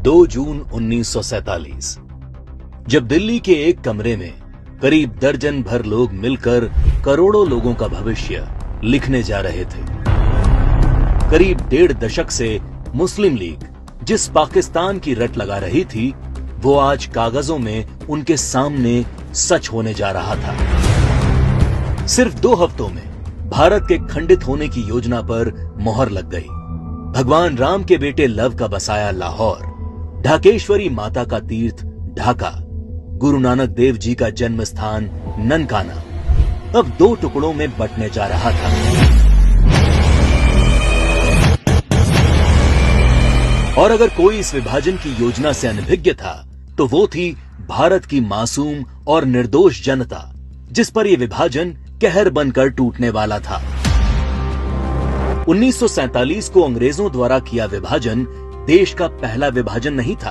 2 जून 1947 जब दिल्ली के एक कमरे में करीब दर्जन भर लोग मिलकर करोड़ों लोगों का भविष्य लिखने जा रहे थे। करीब 1.5 दशक से मुस्लिम लीग जिस पाकिस्तान की रट लगा रही थी, वो आज कागजों में उनके सामने सच होने जा रहा था। सिर्फ 2 हफ्तों में भारत के खंडित होने की योजना पर मोहर लग गई। भगवान राम के बेटे लव का बसाया लाहौर, ढाकेश्वरी माता का तीर्थ ढाका, गुरु नानक देव जी का जन्म स्थान ननकाना अब 2 टुकड़ों में बंटने जा रहा था। और अगर कोई इस विभाजन की योजना से अनभिज्ञ था, तो वो थी भारत की मासूम और निर्दोष जनता, जिस पर यह विभाजन कहर बनकर टूटने वाला था। 1947 को अंग्रेजों द्वारा किया विभाजन देश का पहला विभाजन नहीं था।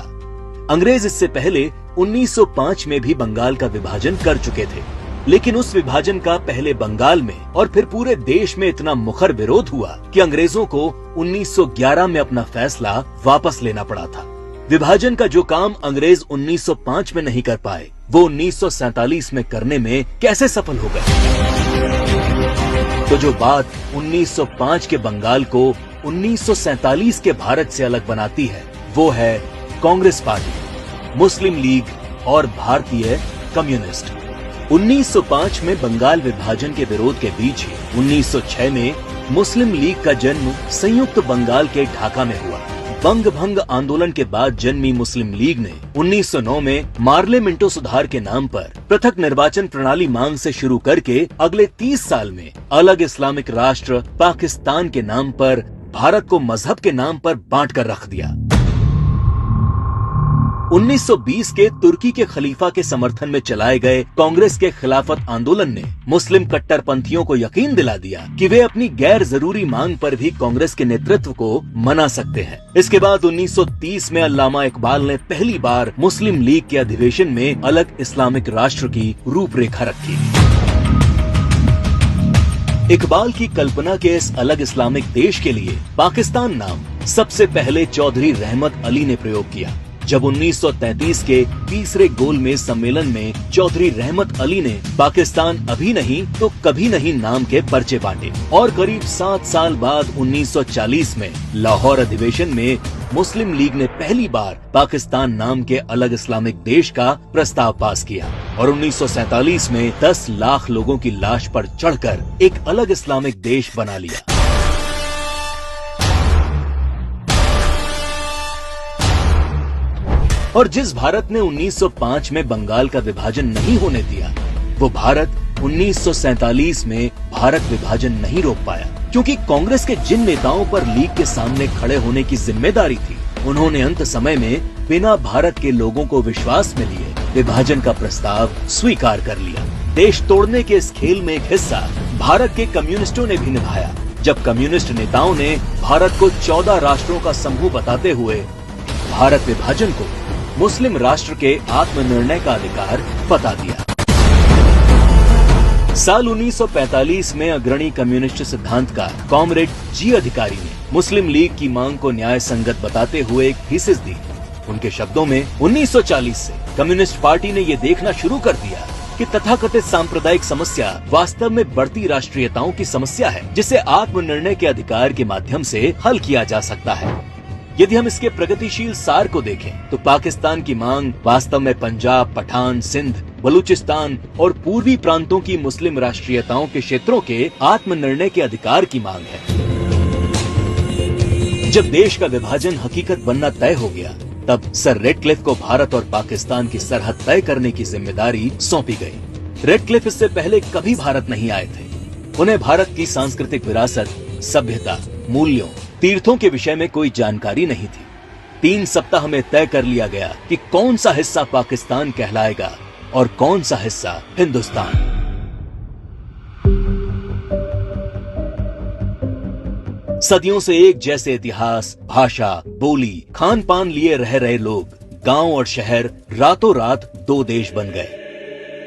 अंग्रेज इससे पहले 1905 में भी बंगाल का विभाजन कर चुके थे, लेकिन उस विभाजन का पहले बंगाल में और फिर पूरे देश में इतना मुखर विरोध हुआ कि अंग्रेजों को 1911 में अपना फैसला वापस लेना पड़ा था। विभाजन का जो काम अंग्रेज 1905 में नहीं कर पाए, वो 1947 में करने में कैसे सफल हो गए? तो जो बात 1905 के बंगाल को 1947 के भारत से अलग बनाती है, वो है कांग्रेस पार्टी, मुस्लिम लीग और भारतीय कम्युनिस्ट। 1905 में बंगाल विभाजन के विरोध के बीच ही 1906 में मुस्लिम लीग का जन्म संयुक्त बंगाल के ढाका में हुआ। बंग भंग आंदोलन के बाद जन्मी मुस्लिम लीग ने 1909 में मार्ले मिंटो सुधार के नाम पर पृथक निर्वाचन प्रणाली मांग से शुरू करके अगले 30 साल में अलग इस्लामिक राष्ट्र पाकिस्तान के नाम पर भारत को मजहब के नाम पर बांट कर रख दिया। 1920 के तुर्की के खलीफा के समर्थन में चलाए गए कांग्रेस के खिलाफत आंदोलन ने मुस्लिम कट्टरपंथियों को यकीन दिला दिया कि वे अपनी गैर जरूरी मांग पर भी कांग्रेस के नेतृत्व को मना सकते हैं। इसके बाद 1930 में अल्लामा इकबाल ने पहली बार मुस्लिम लीग के अधिवेशन में अलग इस्लामिक राष्ट्र की रूपरेखा रखी। इकबाल की कल्पना के इस अलग इस्लामिक देश के लिए पाकिस्तान नाम सबसे पहले चौधरी रहमत अली ने प्रयोग किया। जब 1933 के तीसरे गोलमेज सम्मेलन में चौधरी रहमत अली ने पाकिस्तान अभी नहीं तो कभी नहीं नाम के पर्चे बांटे और करीब 7 साल बाद 1940 में लाहौर अधिवेशन में मुस्लिम लीग ने पहली बार पाकिस्तान नाम के अलग इस्लामिक देश का प्रस्ताव पास किया और 1947 में 10 लाख लोगों की लाश पर चढ़कर एक अलग इस्लामिक देश बना लिया। और जिस भारत ने 1905 में बंगाल का विभाजन नहीं होने दिया, वो भारत 1947 में भारत विभाजन नहीं रोक पाया, क्योंकि कांग्रेस के जिन नेताओं पर लीग के सामने खड़े होने की जिम्मेदारी थी, उन्होंने अंत समय में बिना भारत के लोगों को विश्वास में लिए विभाजन का प्रस्ताव स्वीकार कर लिया। देश तोड़ने के इस खेल में एक हिस्सा भारत के कम्युनिस्टों ने भी निभाया, जब कम्युनिस्ट नेताओं ने भारत को 14 राष्ट्रों का समूह बताते हुए भारत विभाजन को मुस्लिम राष्ट्र के आत्मनिर्णय का अधिकार बता दिया। साल 1945 में अग्रणी कम्युनिस्ट सिद्धांतकार कॉमरेड जी अधिकारी ने मुस्लिम लीग की मांग को न्याय संगत बताते हुए एक थीसिस दी। उनके शब्दों में 1940 से कम्युनिस्ट पार्टी ने ये देखना शुरू कर दिया कि तथाकथित सांप्रदायिक समस्या वास्तव में बढ़ती राष्ट्रीयताओं की समस्या है, जिसे आत्मनिर्णय के अधिकार के माध्यम से हल किया जा सकता है। यदि हम इसके प्रगतिशील सार को देखें, तो पाकिस्तान की मांग वास्तव में पंजाब, पठान, सिंध, बलूचिस्तान और पूर्वी प्रांतों की मुस्लिम राष्ट्रीयताओं के क्षेत्रों के आत्मनिर्णय के अधिकार की मांग है। जब देश का विभाजन हकीकत बनना तय हो गया, तब सर रेडक्लिफ को भारत और पाकिस्तान की सरहद तय करने की जिम्मेदारी सौंपी गई। रेडक्लिफ इससे पहले कभी भारत नहीं आए थे। उन्हें भारत की सांस्कृतिक विरासत, सभ्यता, मूल्यों, तीर्थों के विषय में कोई जानकारी नहीं थी। 3 सप्ताह में तय कर लिया गया कि कौन सा हिस्सा पाकिस्तान कहलाएगा और कौन सा हिस्सा हिंदुस्तान। सदियों से एक जैसे इतिहास, भाषा, बोली, खान पान लिए रह रहे लोग, गांव और शहर रातों रात 2 देश बन गए।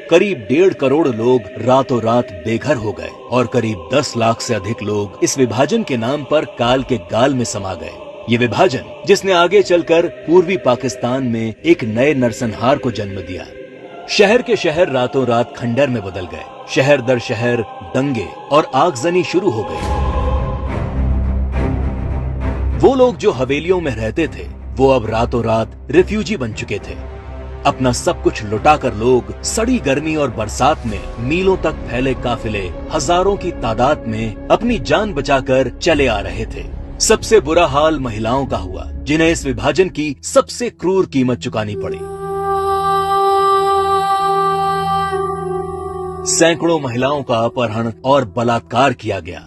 करीब 1.5 करोड़ लोग रातों रात बेघर हो गए और करीब 10 लाख से अधिक लोग इस विभाजन के नाम पर काल के गाल में समा गए। ये विभाजन जिसने आगे चलकर पूर्वी पाकिस्तान में एक नए नरसंहार को जन्म दिया। शहर के शहर रातों रात खंडर में बदल गए। शहर दर शहर दंगे और आगजनी शुरू हो गई। वो लोग जो हवेलियों में रहते थे वो अब रातों रात रिफ्यूजी बन चुके थे। अपना सब कुछ लुटाकर लोग सड़ी गर्मी और बरसात में मीलों तक फैले काफिले हजारों की तादाद में अपनी जान बचाकर चले आ रहे थे। सबसे बुरा हाल महिलाओं का हुआ, जिन्हें इस विभाजन की सबसे क्रूर कीमत चुकानी पड़ी। सैकड़ों महिलाओं का अपहरण और बलात्कार किया गया।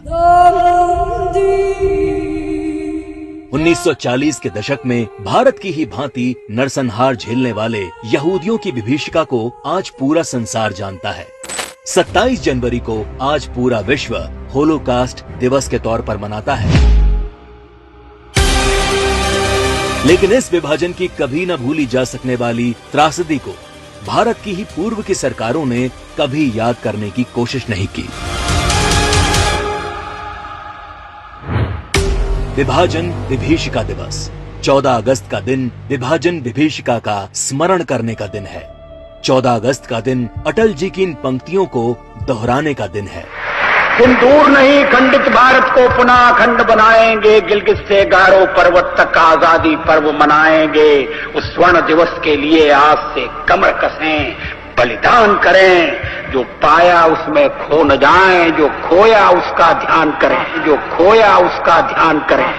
1940 के दशक में भारत की ही भांति नरसंहार झेलने वाले यहूदियों की विभीषिका को आज पूरा संसार जानता है। 27 जनवरी को आज पूरा विश्व होलोकास्ट दिवस के तौर पर मनाता है। लेकिन इस विभाजन की कभी न भूली जा सकने वाली त्रासदी को भारत की ही पूर्व की सरकारों ने कभी याद करने की कोशिश नहीं की। विभाजन विभीषिका दिवस 14 अगस्त का दिन विभाजन विभीषिका का स्मरण करने का दिन है। 14 अगस्त का दिन अटल जी की इन पंक्तियों को दोहराने का दिन है। सिंदूर नहीं खंडित भारत को पुनः अखंड बनाएंगे, गिलगित से गारो पर्वत तक आजादी पर्व मनाएंगे। उस स्वर्ण दिवस के लिए आज से कमर कसें, बलिदान करें। जो पाया उसमें खो न जाएं, जो खोया उसका ध्यान करें, जो खोया उसका ध्यान करें।